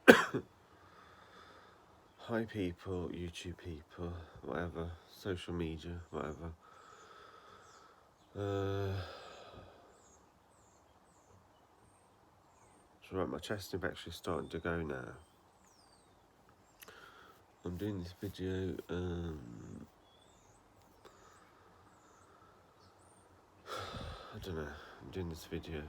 Hi people, YouTube people, whatever, social media, whatever. So right, my chest infection's starting to go now. I'm doing this video, I don't know, I'm doing this video.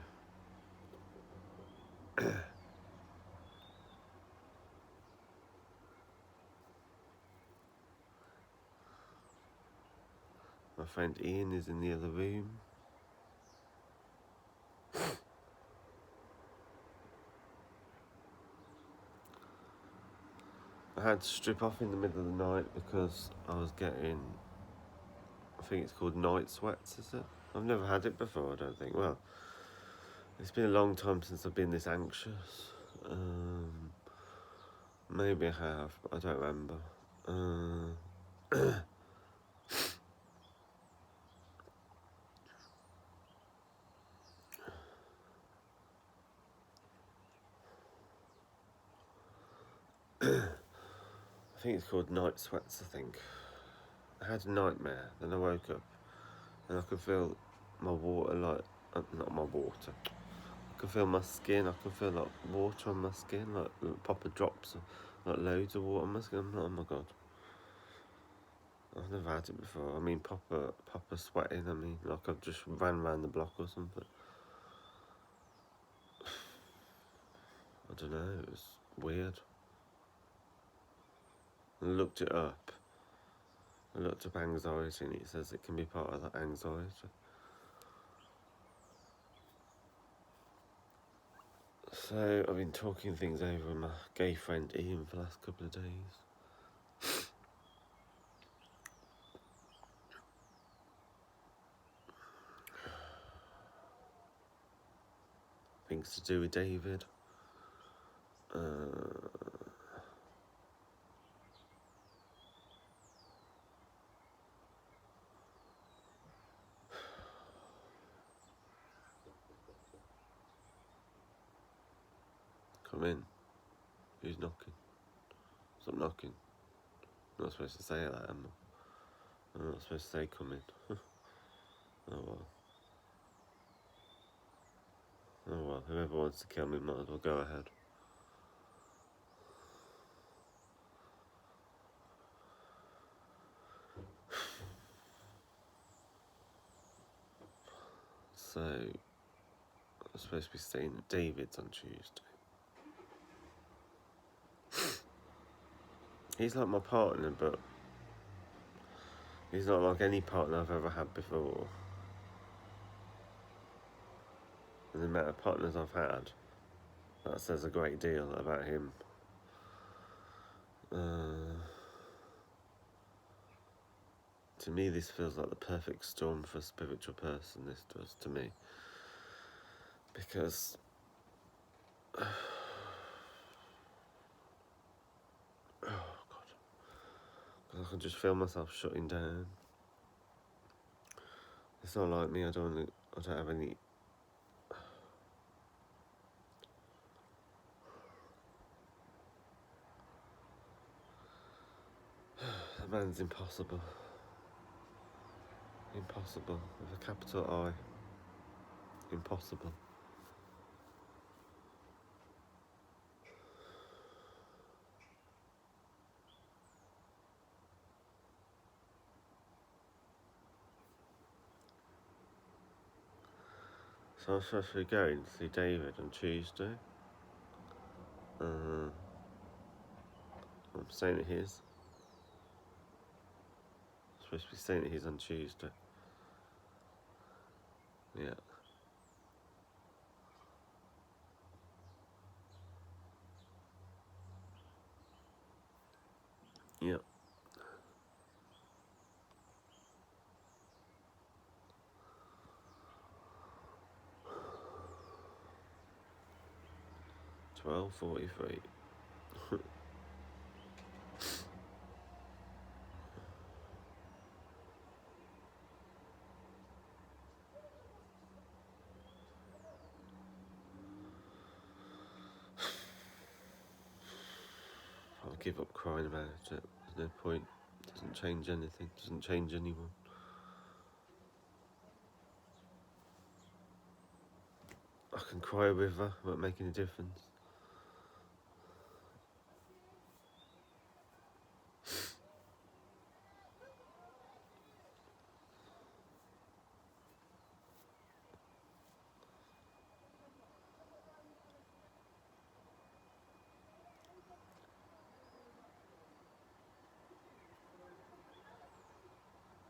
My friend Ian is in the other room. I had to strip off in the middle of the night because I was getting, I think it's called night sweats, is it? I've never had it before, I don't think. Well, it's been a long time since I've been this anxious. Maybe I have, but I don't remember. I think it's called night sweats, I think. I had a nightmare, then I woke up and I could feel my water, like, not my water. I could feel my skin, I could feel like water on my skin, like proper drops, like loads of water on my skin. I'm like, oh my god. I've never had it before. I mean, proper sweating. I mean, like I've just ran around the block or something. I don't know, it was weird. I looked it up. I looked up anxiety and it says it can be part of that anxiety. So I've been talking things over with my gay friend Ian for the last couple of days. Things to do with David. Come in. Who's knocking? Stop knocking. I'm not supposed to say that, am I? I'm not supposed to say come in. Oh well. Oh well, whoever wants to kill me might as well go ahead. So, I'm supposed to be staying at David's on Tuesday. He's like my partner, but he's not like any partner I've ever had before. And the amount of partners I've had, that says a great deal about him. To me, this feels like the perfect storm for a spiritual person, this does to me. Because oh God, I can just feel myself shutting down. It's not like me. I don't have any. That man's impossible. Impossible with a capital I. Impossible. So I'm supposed to be going to see David on Tuesday. I'm staying at his. I'm supposed to be staying at his on Tuesday. Yeah. Yep. £12.43. give up crying about it. There's no point. It doesn't change anything. It doesn't change anyone. I can cry a river, it won't make any difference.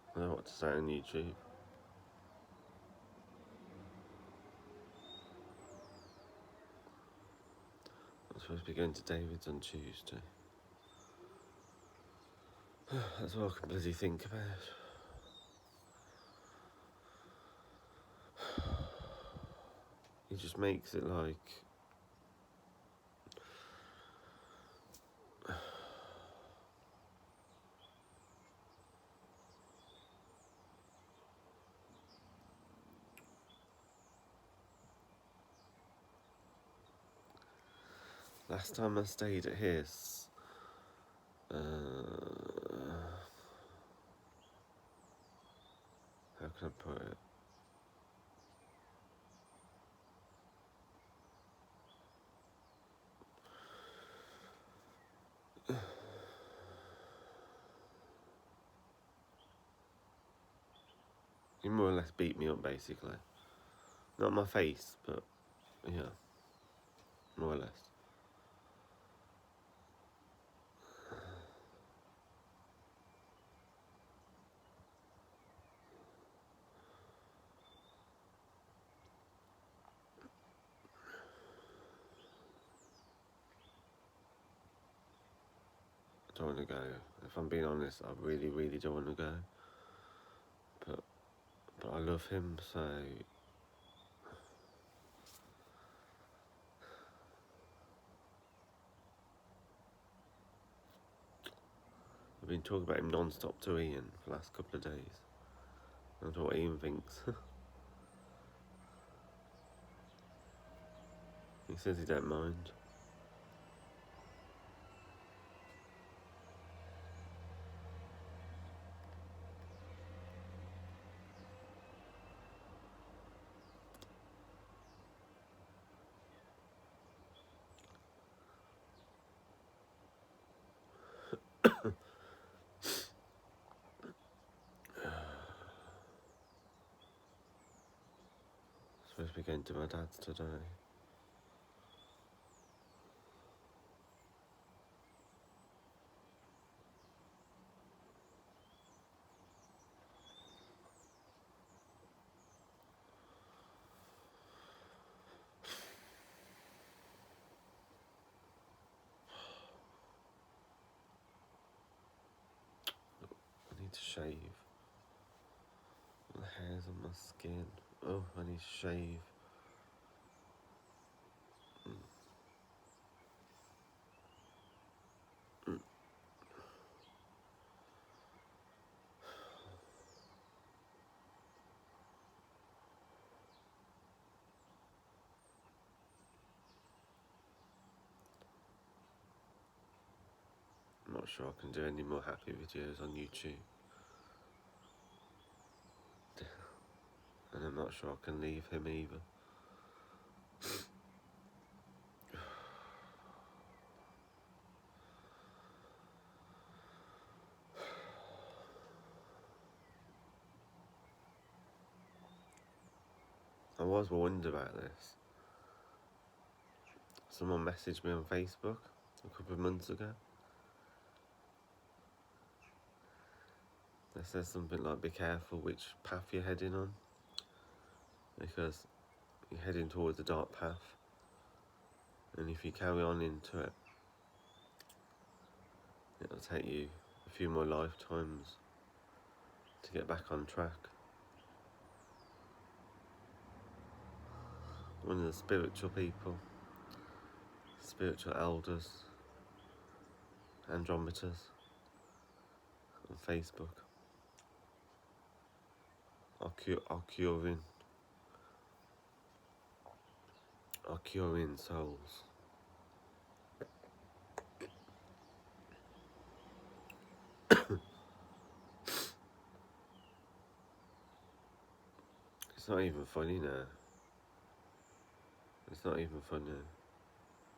I don't know what to say on YouTube. I'm supposed to be going to David's on Tuesday. That's all I can bloody think about. He just makes it like... Last time I stayed at his, how can I put it? He more or less beat me up, basically. Not my face, but yeah, more or less. I don't want to go. If I'm being honest, I really, really don't want to go. But I love him, so... I've been talking about him non-stop to Ian for the last couple of days. I don't know what Ian thinks. He says he don't mind. Supposed to be going to my dad's today. I need to shave. The hairs on my skin. Oh, I need to shave. I'm not sure I can do any more happy videos on YouTube. And I'm not sure I can leave him either. I was wondering about this. Someone messaged me on Facebook a couple of months ago. They said something like, be careful which path you're heading on, because you're heading towards a dark path, and if you carry on into it, it'll take you a few more lifetimes to get back on track. One of the spiritual people, spiritual elders, Andrometers, on Facebook, are curing souls. It's not even funny now. It's not even funny.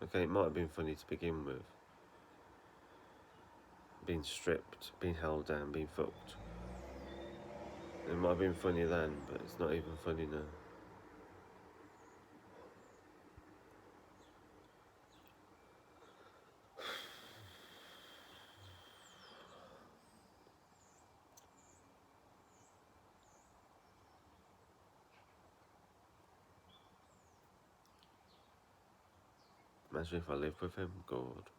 Okay, it might have been funny to begin with. Being stripped, being held down, being fucked. It might have been funny then, but it's not even funny now. Imagine if I lived with him, God.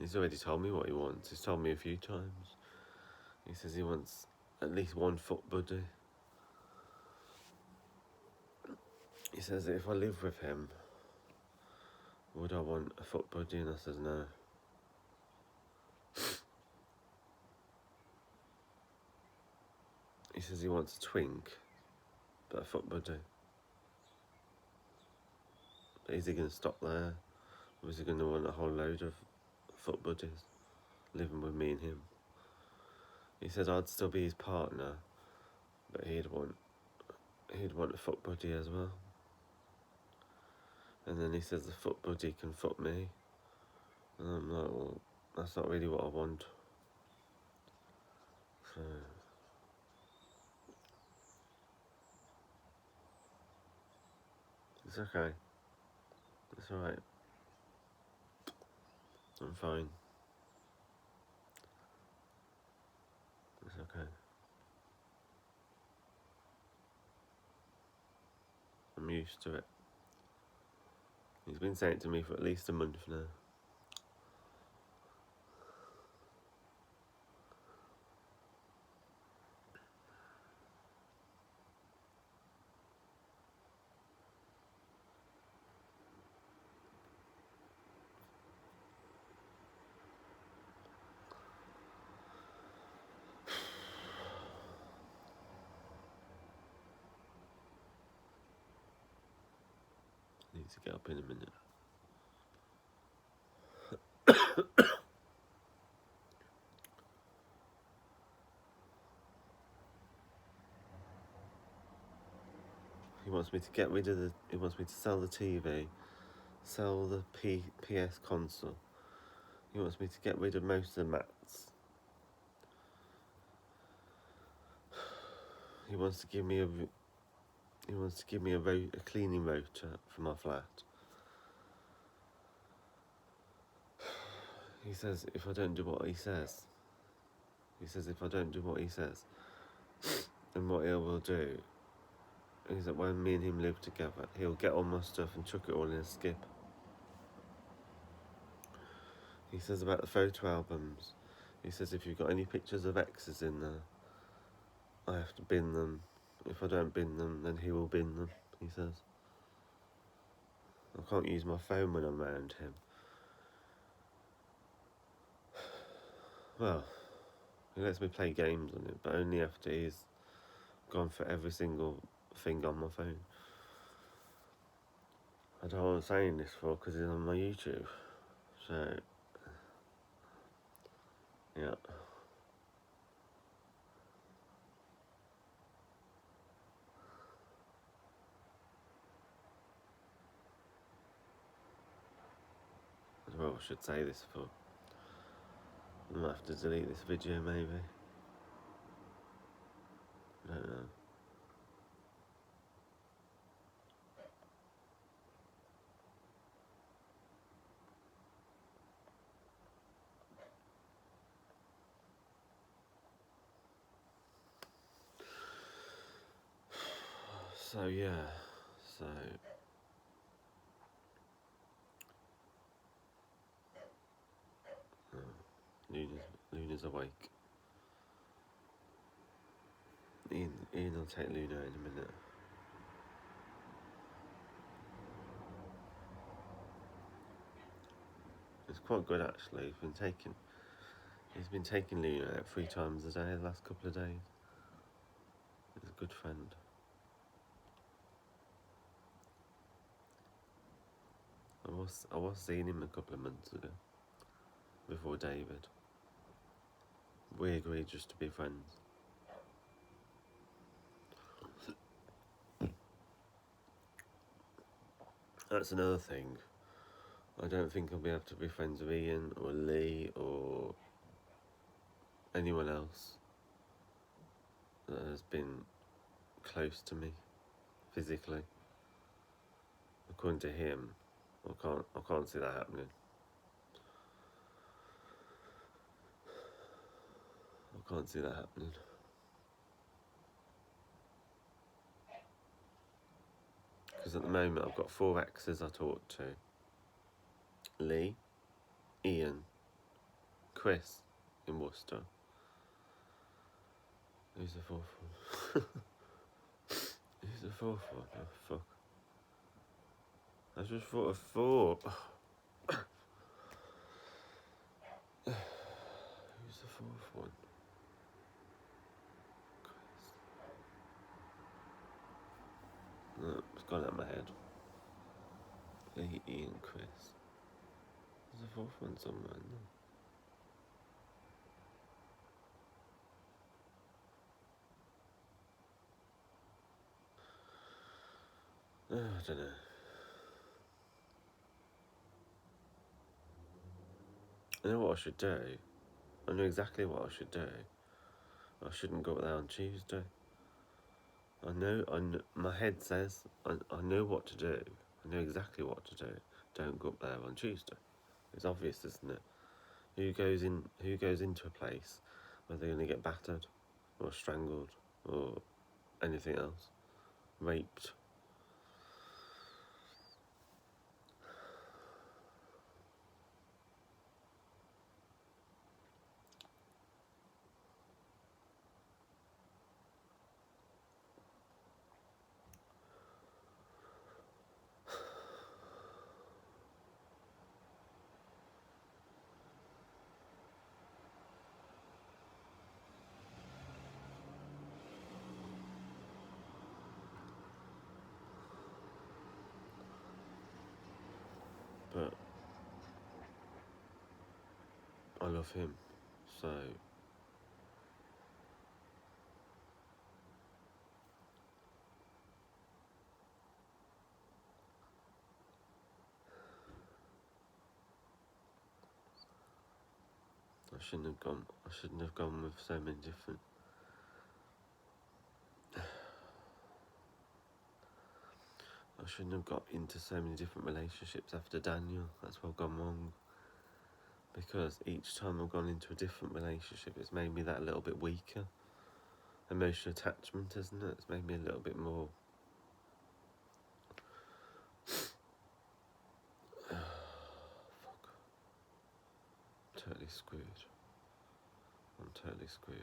He's already told me what he wants. He's told me a few times. He says he wants at least one foot buddy. He says that if I live with him, would I want a foot buddy? And I says no. He says he wants a twink, but a foot buddy. But is he going to stop there? Or is he going to want a whole load of foot buddies living with me and him? He says I'd still be his partner, but he'd want a foot buddy as well. And then he says the foot buddy can fuck me. And I'm like, well, that's not really what I want. So it's okay. It's alright. I'm fine. It's okay. I'm used to it. He's been saying it to me for at least a month now. I need to get up in a minute. He wants me to get rid of he wants me to sell the TV, sell the PS console. He wants me to get rid of most of the mats. He wants to give me a cleaning rotor for my flat. He says if I don't do what he says, then what he will do is that when me and him live together, he'll get all my stuff and chuck it all in a skip. He says about the photo albums, he says if you've got any pictures of exes in there, I have to bin them. If I don't bin them, then he will bin them, he says. I can't use my phone when I'm around him. Well, he lets me play games on it, but only after he's gone for every single thing on my phone. I don't know what I'm saying this for, because it's on my YouTube. So, yeah. Well, I should say this for. I might have to delete this video, maybe. I don't know. So, yeah. So. Luna's awake. Ian will take Luna in a minute. It's quite good actually. He's been taking Luna out 3 times a day the last couple of days. He's a good friend. I was seeing him a couple of months ago, before David. We agreed just to be friends. That's another thing. I don't think I'll be able to be friends with Ian or Lee or anyone else that has been close to me physically. According to him, I can't see that happening. I can't see that happening. Because at the moment I've got 4 exes I talk to. Lee, Ian, Chris in Worcester. Who's the 4th one? Who's the 4th one? Oh, fuck. I just thought of 4. Who's the 4th one? No, it's gone out of my head. Lee, Ian, Chris. There's a 4th one somewhere, isn't there? I don't know. I know what I should do. I know exactly what I should do. I shouldn't go there on Tuesday. I know, my head says I know what to do. I know exactly what to do. Don't go up there on Tuesday. It's obvious, isn't it? Who goes into a place where they're going to get battered or strangled or anything else? Raped. But I love him, so I shouldn't have gone. I shouldn't have gone with so many different. I shouldn't have got into so many different relationships after Daniel. That's what I've gone wrong. Because each time I've gone into a different relationship, it's made me that little bit weaker. Emotional attachment, isn't it? It's made me a little bit more. Fuck. Totally screwed. I'm totally screwed.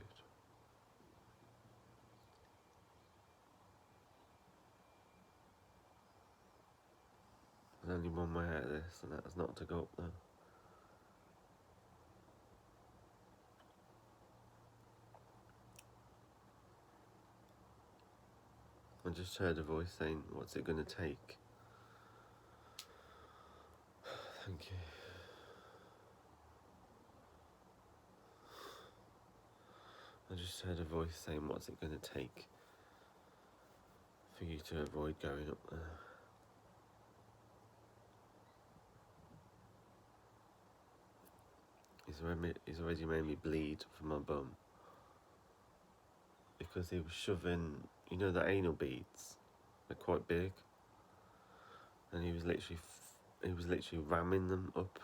There's only one way out of this, and that is not to go up there. I just heard a voice saying, "What's it going to take?" Thank you. I just heard a voice saying, "What's it going to take for you to avoid going up there?" He's already made me bleed from my bum because he was shoving, you know, the anal beads. They're quite big, and he was literally ramming them up.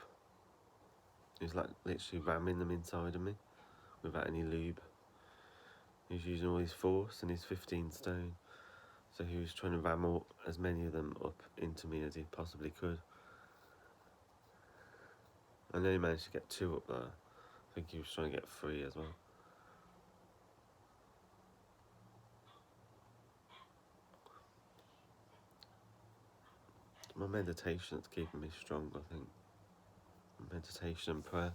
He was like literally ramming them inside of me without any lube. He was using all his force, and he's 15 stone, so he was trying to ram as many of them up into me as he possibly could. I know he managed to get 2 up there. I think he was trying to get 3 as well. My meditation that's keeping me strong, I think. Meditation and prayer.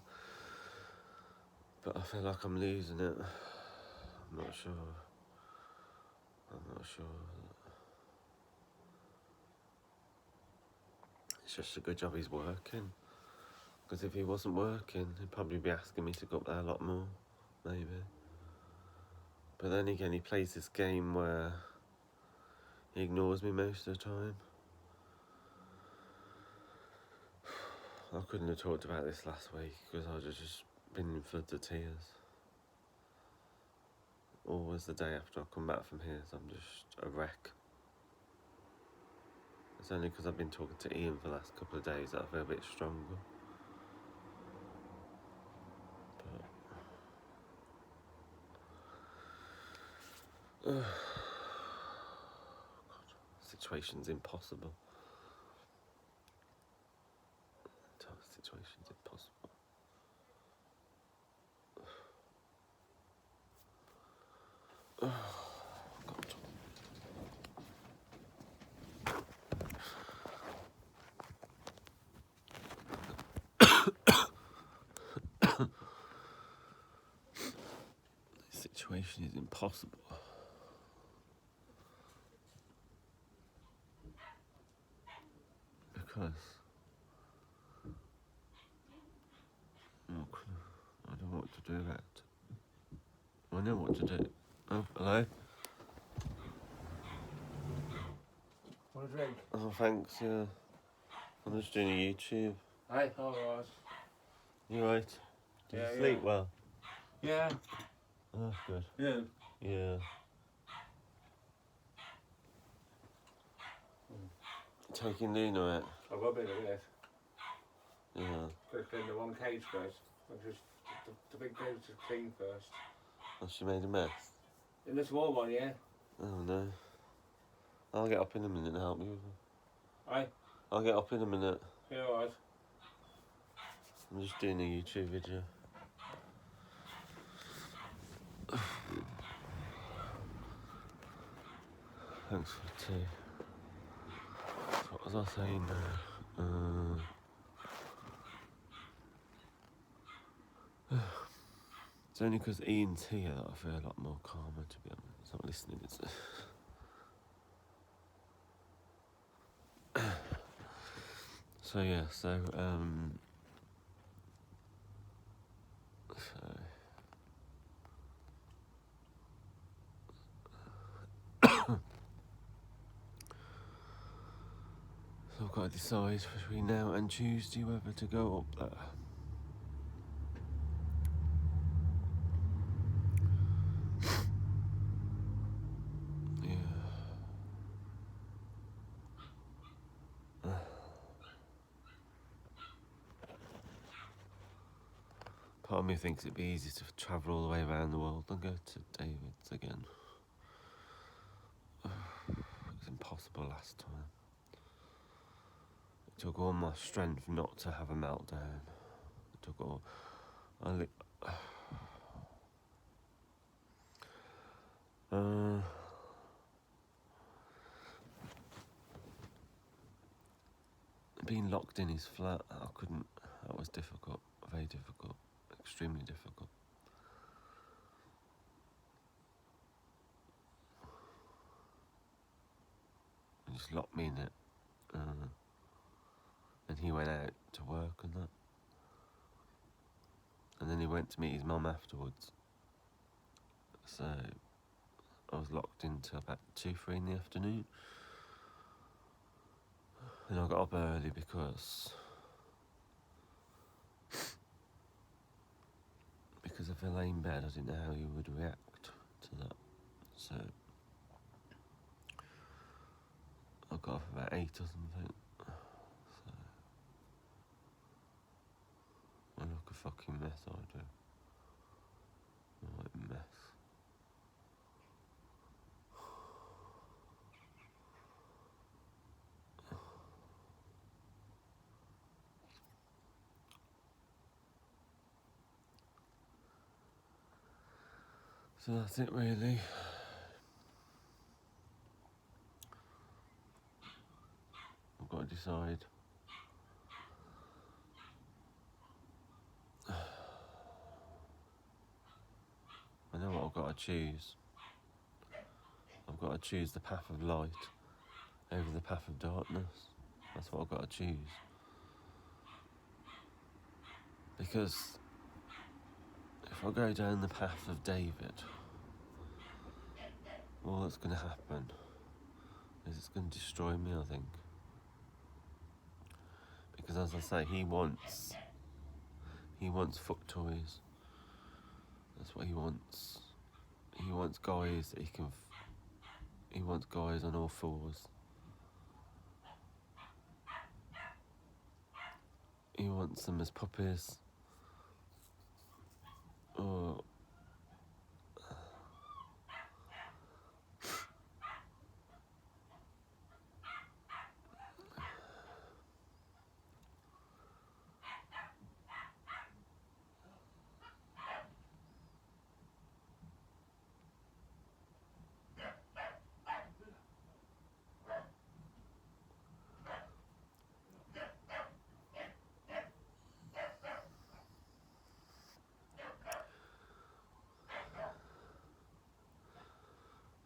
But I feel like I'm losing it. I'm not sure. It's just a good job he's working. Because if he wasn't working, he'd probably be asking me to go up there a lot more. Maybe. But then again, he plays this game where he ignores me most of the time. I couldn't have talked about this last week because I'd have just been in floods of tears. Always the day after I come back from here, so I'm just a wreck. It's only because I've been talking to Ian for the last couple of days that I feel a bit stronger. But God, situation's impossible. Situation's impossible. Oh, God. This situation is impossible. Because I don't know what to do about it. I know what to do. Oh, hello? Want a drink? Oh, thanks, yeah. I'm just doing a YouTube. Hey, alright. You right? Did Yeah, you sleep yeah. well? Yeah. Oh, good. Yeah. Yeah. Taking Luna out? I've got a bit of it. Yeah. Got to clean the one cage first. Just the big cage is clean first. Oh, she made a mess? In this warm one, yeah. Oh, no. I'll get up in a minute and help you with her. Hey, I'll get up in a minute. you alright? I'm just doing a YouTube video. Thanks for the tea. So what was I saying now? It's only because Ian's here that I feel a lot more calmer, to be honest. He's not listening, is it? So yeah, so I've got to decide between now and Tuesday whether to go up there. Part of me thinks it'd be easy to travel all the way around the world and go to David's again. It was impossible last time. It took all my strength not to have a meltdown. It took all... being locked in his flat, I couldn't... That was difficult. Very difficult. Extremely difficult. He just locked me in it. And he went out to work and that. And then he went to meet his mum afterwards. So I was locked in till about 2-3 in the afternoon. And I got up early because if I lay in bed, I didn't know how he would react to that. So I got up about 8 or something. So I look a fucking mess, I do. What a mess. So that's it really. I've got to decide. I know what I've got to choose. I've got to choose the path of light over the path of darkness. That's what I've got to choose. Because if I go down the path of David, all that's going to happen is it's going to destroy me, I think. Because Because as I say, he wants foot toys. That's what he wants. He wants guys that he wants guys on all fours. He wants them as puppies. Or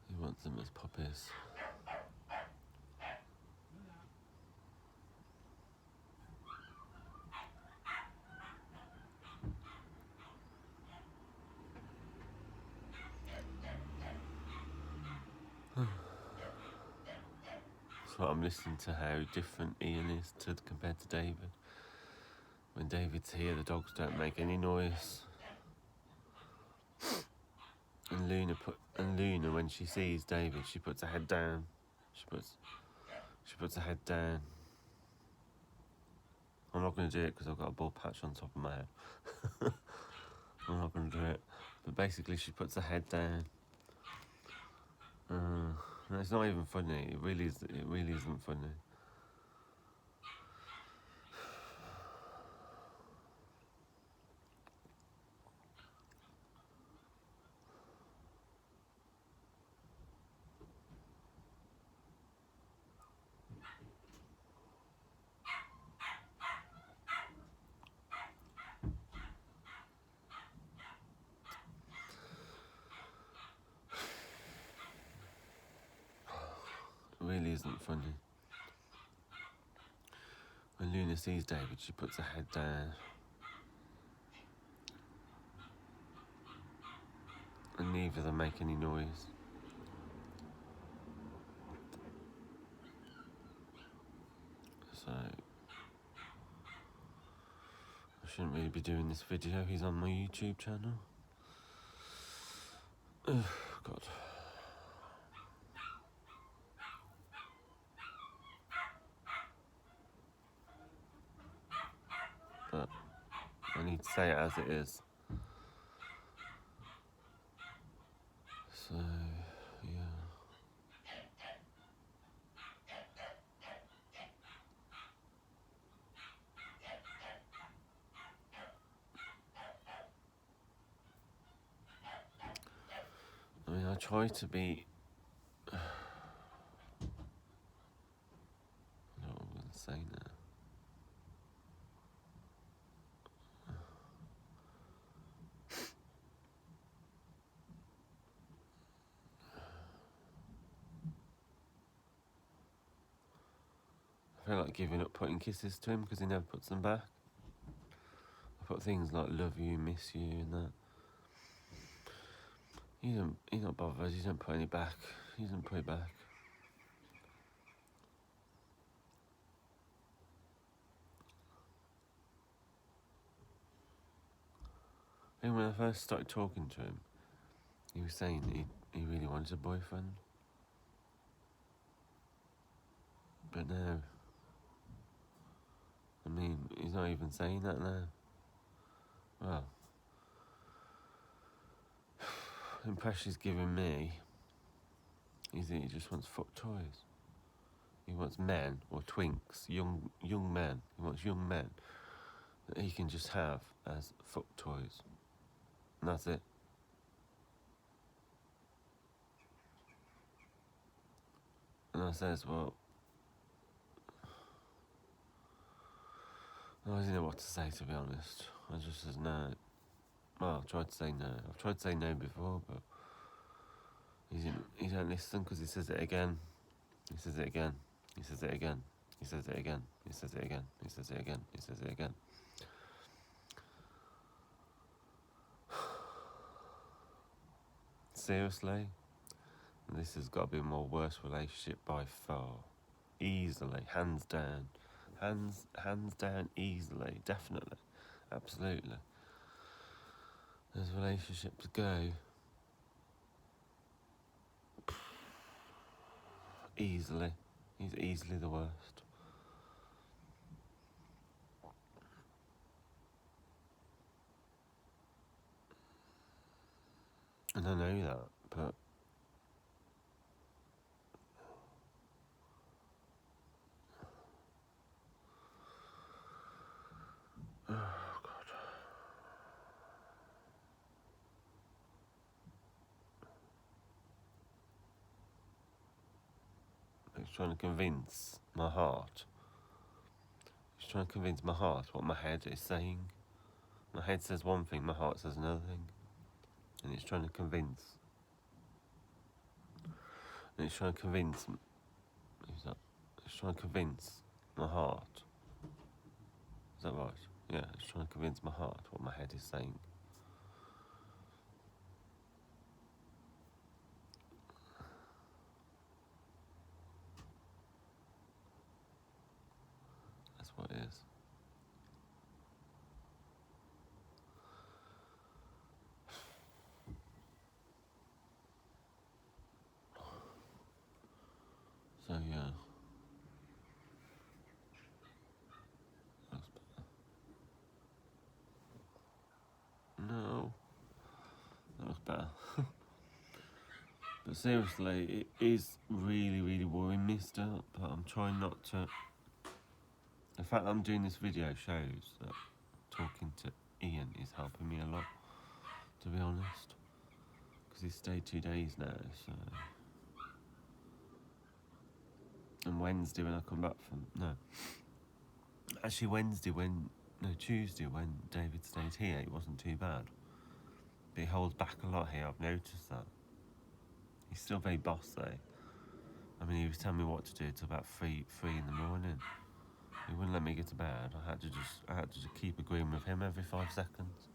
he wants them as puppies. So I'm listening to how different Ian is compared to David. When David's here, the dogs don't make any noise. And Luna, when she sees David, she puts her head down. She puts her head down. I'm not going to do it because I've got a bald patch on top of my head. I'm not going to do it. But basically, she puts her head down. And it's not even funny. It really isn't funny. It really isn't funny. When Luna sees David, she puts her head down. And neither of them make any noise. So I shouldn't really be doing this video. He's on my YouTube channel. Ugh, God. But I need to say it as it is. So, yeah. I mean, I try to be... I don't know what I'm going to say now. I feel like giving up putting kisses to him because he never puts them back. I put things like love you, miss you and that. He's not bothered, he doesn't put any back. He doesn't put it back. And when I first started talking to him, he was saying he really wanted a boyfriend. But now, I mean, he's not even saying that now. Well, the impression he's giving me is that he just wants foot toys. He wants men, or twinks, young men. He wants young men that he can just have as foot toys. And that's it. And I says, well, I don't know what to say, to be honest. I just says no. Well, I tried to say no. I've tried to say no before, but he don't listen because he says it again. He says it again. He says it again. He says it again. He says it again. He says it again. He says it again. Seriously? This has got to be my worst relationship by far. Easily. Hands down. Hands down, easily, definitely, absolutely. As relationships go, easily, he's easily the worst. And I know that, but he's trying to convince my heart. He's trying to convince my heart what my head is saying. My head says one thing, my heart says another thing. And it's trying to convince. And it's trying to convince. Who's that? It's trying to convince my heart. Is that right? Yeah, it's trying to convince my heart what my head is saying. That's what it is. So yeah. No, that was better. But seriously, it is really, really worrying me still. But I'm trying not to. The fact that I'm doing this video shows that talking to Ian is helping me a lot, to be honest. Because he's stayed 2 days now, so. And Wednesday when I come back from. No. Actually, Tuesday when David stayed here, it wasn't too bad. But he holds back a lot here, I've noticed that. He's still very bossy. I mean, he was telling me what to do till about 3 in the morning. He wouldn't let me get to bed. I had to just keep agreeing with him every 5 seconds.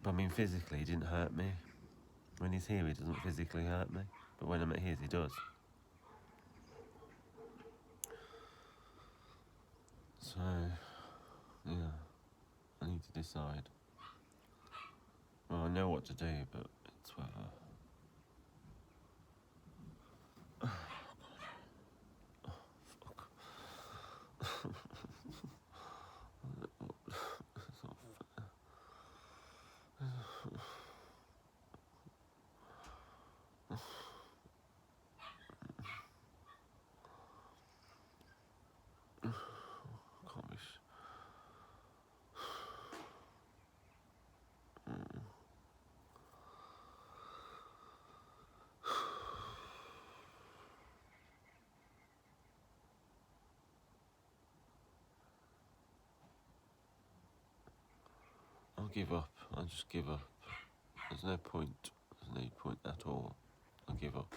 But I mean, physically, he didn't hurt me. When he's here, he doesn't physically hurt me. But when I'm at his, he does. So, yeah, I need to decide. Well, I know what to do, but it's whether. Can't be. I'll give up. I'll just give up. There's no point. There's no point at all. I'll give up.